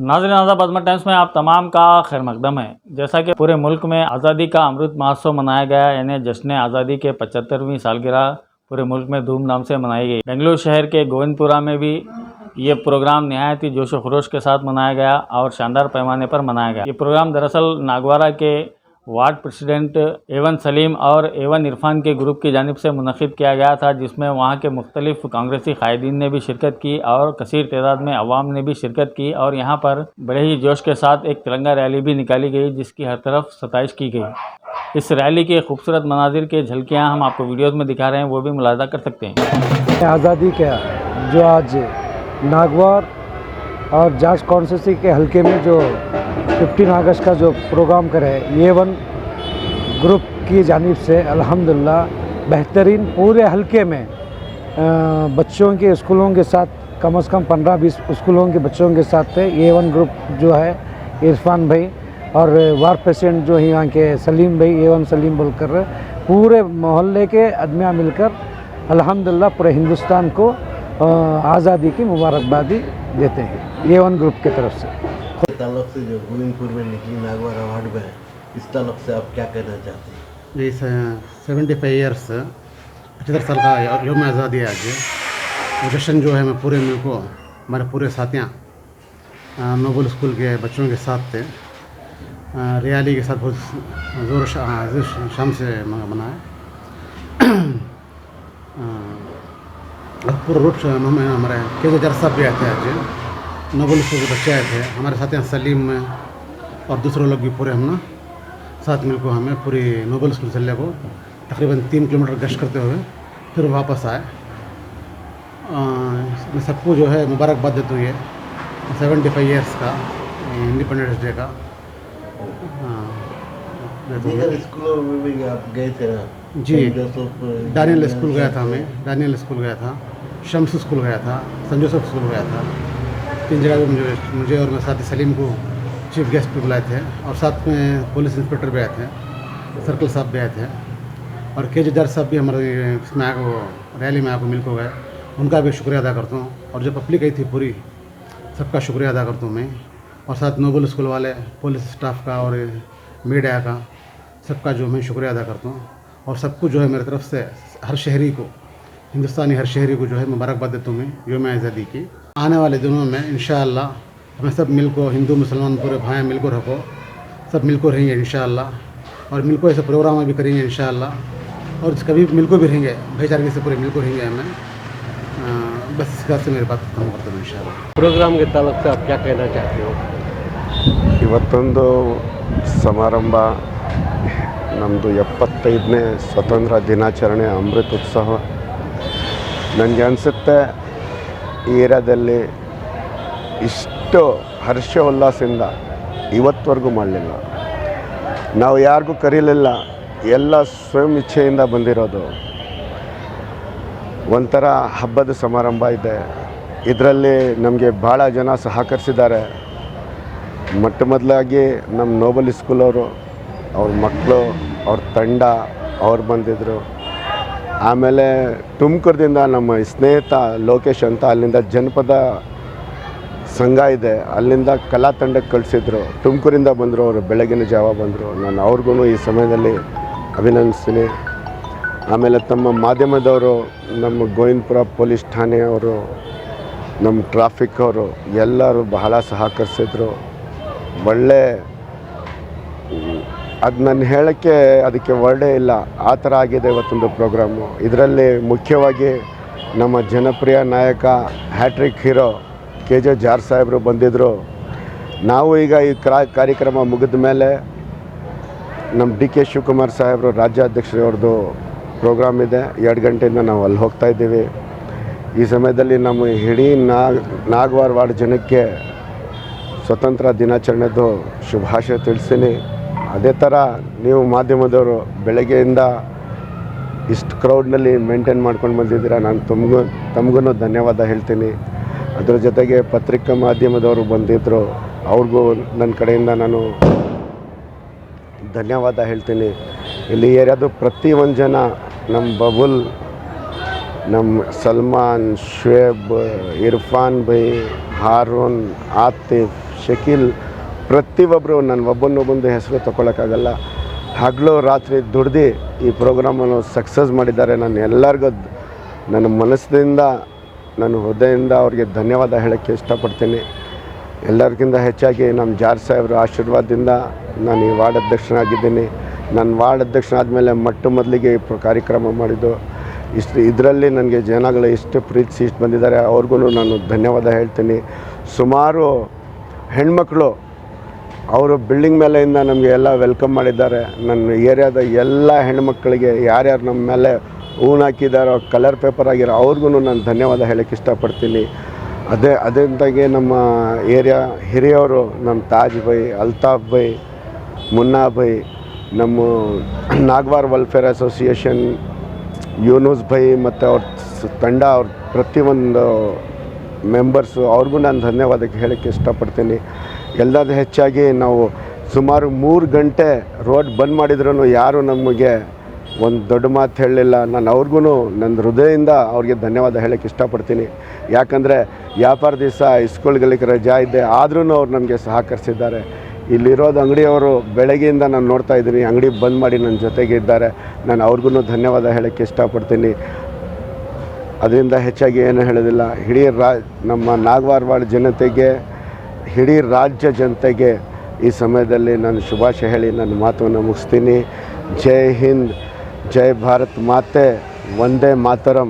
नाज़रीन आज़ाद बज़म टाइम्स में आप तमाम का खैर मकदम है। जैसा कि पूरे मुल्क में आज़ादी का अमृत महोत्सव मनाया गया, यानी जश्न आज़ादी के 75वीं सालगिरह पूरे मुल्क में धूमधाम से मनाई गई। बेंगलुरु शहर के गोविंदपुरा में भी ये प्रोग्राम नहायत ही जोश व खरोश के साथ मनाया गया और शानदार पैमाने पर मनाया गया। ये प्रोग्राम दरअसल नागवारा के वार्ड प्रेसिडेंट एवन सलीम और एवन इरफान के ग्रुप की जानिब से मुनक़िद किया गया था, जिसमें वहाँ के मुख्तलिफ कांग्रेसी कायदीन ने भी शिरकत की और कसीर तादाद में अवाम ने भी शिरकत की और यहाँ पर बड़े ही जोश के साथ एक तिरंगा रैली भी निकाली गई, जिसकी हर तरफ सताइश की गई। इस रैली के खूबसूरत मनाजिर के झलकियाँ हम आपको वीडियोज़ में दिखा रहे हैं, वो भी मुलाहिज़ा कर सकते हैं। आज़ादी का जो आज नागवार और जाज कॉन्स्टिट्यूंसी के हलके में जो 15 अगस्त का जो प्रोग्राम करे A1 ग्रुप की जानिब से अल्हम्दुलिल्लाह बेहतरीन पूरे हलके में बच्चों के स्कूलों के साथ कम से कम 15-20 स्कूलों के बच्चों के साथ थे। A1 ग्रुप जो है इरफान भाई और वार्ड प्रेसिडेंट जो है यहाँ के सलीम भाई, A1 सलीम बोलकर पूरे मोहल्ले के आदमियाँ मिलकर अल्हम्दुलिल्लाह पूरे हिंदुस्तान को आज़ादी की मुबारकबादी देते हैं A1 ग्रुप की तरफ से। ताल्लुक से जो गोविंदपुर में निकली नागवारा वार्ड में, इस ताल्लुक से आप क्या कहना चाहते हैं? जी 75 ईयर्स 75 साल का यौम आज़ादी है आज। वो जश्न जो है मैं पूरे मुल्क को हमारे पूरे साथियाँ नोबल स्कूल के बच्चों के साथ थे। रैली के साथ बहुत ज़ोर शाम से मनाए। पूरा रूट में हमारे KJ साहब भी आए थे आज, नोबल स्कूल के बच्चे आए थे हमारे साथ यहाँ सलीम में और दूसरे लोग भी पूरे हम ना साथ मिलकर हमें पूरी नोबल स्कूल चलने को तकरीबन 3 किलोमीटर गश्त करते हुए फिर वापस आए। मैं सबको जो है मुबारकबाद देता हूँ ये 75 ईयर्स का इंडिपेंडेंस डे का। स्कूलों में भी आप गए थे ना? जी डानियल स्कूल गया था, मैं डानियल स्कूल गया था, शम्स स्कूल गया था, संत जोसेफ स्कूल गया था। 3 जगह पे मुझे और मेरे साथी सलीम को चीफ गेस्ट पे बुलाए थे और साथ में पुलिस इंस्पेक्टर भी आए थे, सर्कल साहब भी आए थे और KJ साहब भी हमारे इसमें आको रैली में आको मिल को गए। उनका भी शुक्रिया अदा करता हूँ और जो पब्लिक आई थी पूरी सबका शुक्रिया अदा करता हूँ मैं। और साथ नोबल स्कूल वाले पुलिस स्टाफ का और मीडिया का सबका जो मैं शुक्रिया अदा करता हूँ और सबको जो है मेरी तरफ से हर शहरी को, हिंदुस्तानी हर शहरी को जो है मुबारकबाद देता हूँ मैं यौम आज़ादी की। आने वाले दिनों में इंशाअल्लाह हमें सब मिलकर हिंदू मुसलमान पूरे भाई मिलकर रखो, सब मिलकर रहेंगे इंशाअल्लाह और मिलकर ऐसे प्रोग्राम भी करेंगे इंशाअल्लाह और कभी मिलकर भी रहेंगे भाईचारे से पूरे मिलकर रहेंगे हमें। बस इस बात से मेरी बात खत्म करता हूँ इंशाअल्लाह। प्रोग्राम के ताल्लुक से आप क्या कहना चाहते हो? ಇವತ್ತೊಂದು ಸಮಾರಂಭ ನಮ್ಮದು 75ನೇ ಸ್ವತಂತ್ರ ದಿನಾಚರಣೆ ಅಮೃತೋತ್ಸವ. ನನಗೆ ಅನಿಸುತ್ತೆ ಈ ಏರಿಯಾದಲ್ಲಿ ಇಷ್ಟು ಹರ್ಷ ಉಲ್ಲಾಸದಿಂದ ಇವತ್ತವರೆಗೂ ಮಾಡಲಿಲ್ಲ. ನಾವು ಯಾರಿಗೂ ಕರೀಲಿಲ್ಲ, ಎಲ್ಲ ಸ್ವಯಂ ಇಚ್ಛೆಯಿಂದ ಬಂದಿರೋದು. ಒಂಥರ ಹಬ್ಬದ ಸಮಾರಂಭ ಇದೆ. ಇದರಲ್ಲಿ ನಮಗೆ ಭಾಳ ಜನ ಸಹಕರಿಸಿದ್ದಾರೆ. ಮೊದಲಾಗಿ ನಮ್ಮ ನೋಬಲ್ ಸ್ಕೂಲವರು, ಅವ್ರ ಮಕ್ಕಳು, ಅವ್ರ ತಂಡ ಅವ್ರು ಬಂದಿದ್ದರು. ಆಮೇಲೆ ತುಮಕೂರದಿಂದ ನಮ್ಮ ಸ್ನೇಹಿತ ಲೋಕೇಶ್ ಅಂತ ಅಲ್ಲಿಂದ ಜನಪದ ಸಂಘ ಇದೆ, ಅಲ್ಲಿಂದ ಕಲಾ ತಂಡಕ್ಕೆ ಕಳಿಸಿದ್ರು. ತುಮಕೂರಿಂದ ಬಂದರು, ಅವರು ಬೆಳಗಿನ ಜಾವ ಬಂದರು. ನಾನು ಅವ್ರಿಗೂ ಈ ಸಮಯದಲ್ಲಿ ಅಭಿನಂದಿಸ್ತೀನಿ. ಆಮೇಲೆ ತಮ್ಮ ಮಾಧ್ಯಮದವರು, ನಮ್ಮ ಗೋವಿಂದಪುರ ಪೊಲೀಸ್ ಠಾಣೆಯವರು, ನಮ್ಮ ಟ್ರಾಫಿಕ್ ಅವರು ಎಲ್ಲರೂ ಬಹಳ ಸಹಕರಿಸಿದ್ರು. ಒಳ್ಳೆ ಅದು ನಾನು ಹೇಳೋಕ್ಕೆ ಅದಕ್ಕೆ ವರ್ಡೇ ಇಲ್ಲ, ಆ ಥರ ಆಗಿದೆ ಇವತ್ತೊಂದು ಪ್ರೋಗ್ರಾಮು. ಇದರಲ್ಲಿ ಮುಖ್ಯವಾಗಿ ನಮ್ಮ ಜನಪ್ರಿಯ ನಾಯಕ ಹ್ಯಾಟ್ರಿಕ್ ಹೀರೋ KJ ಸಾಹೇಬರು ಬಂದಿದ್ದರು. ನಾವು ಈಗ ಈ ಕಾರ್ಯಕ್ರಮ ಮುಗಿದ ಮೇಲೆ ನಮ್ಮ DK ಶಿವಕುಮಾರ್ ಸಾಹೇಬರು ರಾಜ್ಯಾಧ್ಯಕ್ಷರವ್ರದ್ದು ಪ್ರೋಗ್ರಾಮ್ ಇದೆ, 2 ಗಂಟೆಯಿಂದ ನಾವು ಅಲ್ಲಿ ಹೋಗ್ತಾಯಿದ್ದೀವಿ. ಈ ಸಮಯದಲ್ಲಿ ನಮ್ಮ ಇಡೀ ನಾಗವಾರ ವಾರ್ಡ್ ಜನಕ್ಕೆ ಸ್ವತಂತ್ರ ದಿನಾಚರಣೆದು ಶುಭಾಶಯ ತಿಳಿಸ್ತೀನಿ. ಅದೇ ಥರ ನೀವು ಮಾಧ್ಯಮದವರು ಬೆಳಗ್ಗೆಯಿಂದ ಇಷ್ಟು ಕ್ರೌಡ್ನಲ್ಲಿ ಮೇಂಟೈನ್ ಮಾಡ್ಕೊಂಡು ಬಂದಿದ್ದೀರಾ, ನಾನು ತಮಗೂ ಧನ್ಯವಾದ ಹೇಳ್ತೀನಿ. ಅದರ ಜೊತೆಗೆ ಪತ್ರಿಕಾ ಮಾಧ್ಯಮದವರು ಬಂದಿದ್ದರು, ಅವ್ರಿಗೂ ನನ್ನ ಕಡೆಯಿಂದ ನಾನು ಧನ್ಯವಾದ ಹೇಳ್ತೀನಿ. ಇಲ್ಲಿ ಏರಿಯಾದು ಪ್ರತಿಯೊಂದು ಜನ, ನಮ್ಮ ಬಬುಲ್, ನಮ್ಮ ಸಲ್ಮಾನ್, ಶುಯೇಬ್, ಇರ್ಫಾನ್ ಭಾಯ್, ಹಾರೂನ್, ಆತಿಫ್, ಶಕೀಲ್ ಪ್ರತಿಯೊಬ್ಬರು ನಾನು ಒಬ್ಬೊಂದು ಹೆಸರು ತೊಗೊಳಕ್ಕಾಗಲ್ಲ. ಹಗಲು ರಾತ್ರಿ ದುಡ್ದು ಈ ಪ್ರೋಗ್ರಾಮನ್ನು ಸಕ್ಸಸ್ ಮಾಡಿದ್ದಾರೆ. ನಾನು ಎಲ್ಲರಿಗೂ ನನ್ನ ಮನಸ್ಸಿನಿಂದ ನನ್ನ ಹೃದಯದಿಂದ ಅವ್ರಿಗೆ ಧನ್ಯವಾದ ಹೇಳೋಕ್ಕೆ ಇಷ್ಟಪಡ್ತೀನಿ. ಎಲ್ಲರಿಗಿಂತ ಹೆಚ್ಚಾಗಿ ನಮ್ಮ ಜಾರ್ ಸಾಹೇಬ್ರ ಆಶೀರ್ವಾದದಿಂದ ನಾನು ಈ ವಾರ್ಡ್ ಅಧ್ಯಕ್ಷನಾಗಿದ್ದೀನಿ. ನಾನು ವಾರ್ಡ್ ಅಧ್ಯಕ್ಷನಾದಮೇಲೆ ಮೊದಲಿಗೆ ಕಾರ್ಯಕ್ರಮ ಮಾಡಿದ್ದು ಇದರಲ್ಲಿ ನನಗೆ ಜನಗಳು ಎಷ್ಟು ಪ್ರೀತಿಸಿ ಇಷ್ಟು ಬಂದಿದ್ದಾರೆ, ಅವ್ರಿಗೂ ನಾನು ಧನ್ಯವಾದ ಹೇಳ್ತೀನಿ. ಸುಮಾರು ಹೆಣ್ಮಕ್ಳು ಅವರು ಬಿಲ್ಡಿಂಗ್ ಮೇಲೆಯಿಂದ ನಮಗೆ ಎಲ್ಲ ವೆಲ್ಕಮ್ ಮಾಡಿದ್ದಾರೆ. ನನ್ನ ಏರಿಯಾದ ಎಲ್ಲ ಹೆಣ್ಮಕ್ಳಿಗೆ ಯಾರ್ಯಾರು ನಮ್ಮ ಮೇಲೆ ಹೂವು ಹಾಕಿದ್ದಾರೋ, ಕಲರ್ ಪೇಪರ್ ಆಗಿರೋ ಅವ್ರಿಗೂ ನಾನು ಧನ್ಯವಾದ ಹೇಳೋಕ್ಕೆ ಇಷ್ಟಪಡ್ತೀನಿ. ಅದೇಂತಾಗೆ ನಮ್ಮ ಏರಿಯಾ ಹಿರಿಯವರು ನಮ್ಮ ತಾಜ್ ಬೈ, ಅಲ್ತಾಫ್ ಬೈ, ಮುನ್ನಾ ಬೈ, ನಮ್ಮ ನಾಗ್ವಾರ್ ವೆಲ್ಫೇರ್ ಅಸೋಸಿಯೇಷನ್ ಯೂನುಸ್ ಬೈ ಮತ್ತು ಅವ್ರ ತಂಡ, ಅವ್ರ ಪ್ರತಿಯೊಂದು ಮೆಂಬರ್ಸು ಅವ್ರಿಗೂ ನಾನು ಧನ್ಯವಾದಕ್ಕೆ ಹೇಳೋಕ್ಕೆ ಇಷ್ಟಪಡ್ತೀನಿ. ಎಲ್ಲದೂ ಹೆಚ್ಚಾಗಿ ನಾವು ಸುಮಾರು 3 ಗಂಟೆ ರೋಡ್ ಬಂದ್ ಮಾಡಿದ್ರೂ ಯಾರೂ ನಮಗೆ ಒಂದು ದೊಡ್ಡ ಮಾತು ಹೇಳಲಿಲ್ಲ. ನಾನು ಅವ್ರಿಗೂ ನನ್ನ ಹೃದಯದಿಂದ ಅವ್ರಿಗೆ ಧನ್ಯವಾದ ಹೇಳೋಕ್ಕೆ ಇಷ್ಟಪಡ್ತೀನಿ. ಯಾಕಂದರೆ ವ್ಯಾಪಾರ ದಿವಸ ಸ್ಕೂಲ್ಗಳಿಗೆ ರಜಾ ಇದೆ, ಆದ್ರೂ ಅವ್ರು ನಮಗೆ ಸಹಕರಿಸಿದ್ದಾರೆ. ಇಲ್ಲಿರೋದು ಅಂಗಡಿಯವರು ಬೆಳಗ್ಗೆಯಿಂದ ನಾನು ನೋಡ್ತಾ ಇದ್ದೀನಿ, ಅಂಗಡಿ ಬಂದ್ ಮಾಡಿ ನನ್ನ ಜೊತೆಗೆ ಇದ್ದಾರೆ. ನಾನು ಅವ್ರಿಗೂ ಧನ್ಯವಾದ ಹೇಳೋಕ್ಕೆ ಇಷ್ಟಪಡ್ತೀನಿ. ಅದರಿಂದ ಹೆಚ್ಚಾಗಿ ಏನು ಹೇಳೋದಿಲ್ಲ. ಇಡೀ ನಮ್ಮ ನಾಗವಾರವಾಡ ಜನತೆಗೆ, ಇಡೀ ರಾಜ್ಯ ಜನತೆಗೆ ಈ ಸಮಯದಲ್ಲಿ ನಾನು ಶುಭಾಶಯ ಹೇಳಿ ನನ್ನ ಮಾತನ್ನು ಮುಗಿಸ್ತೀನಿ. ಜೈ ಹಿಂದ್, ಜೈ ಭಾರತ್ ಮಾತೆ, ವಂದೇ ಮಾತರಂ.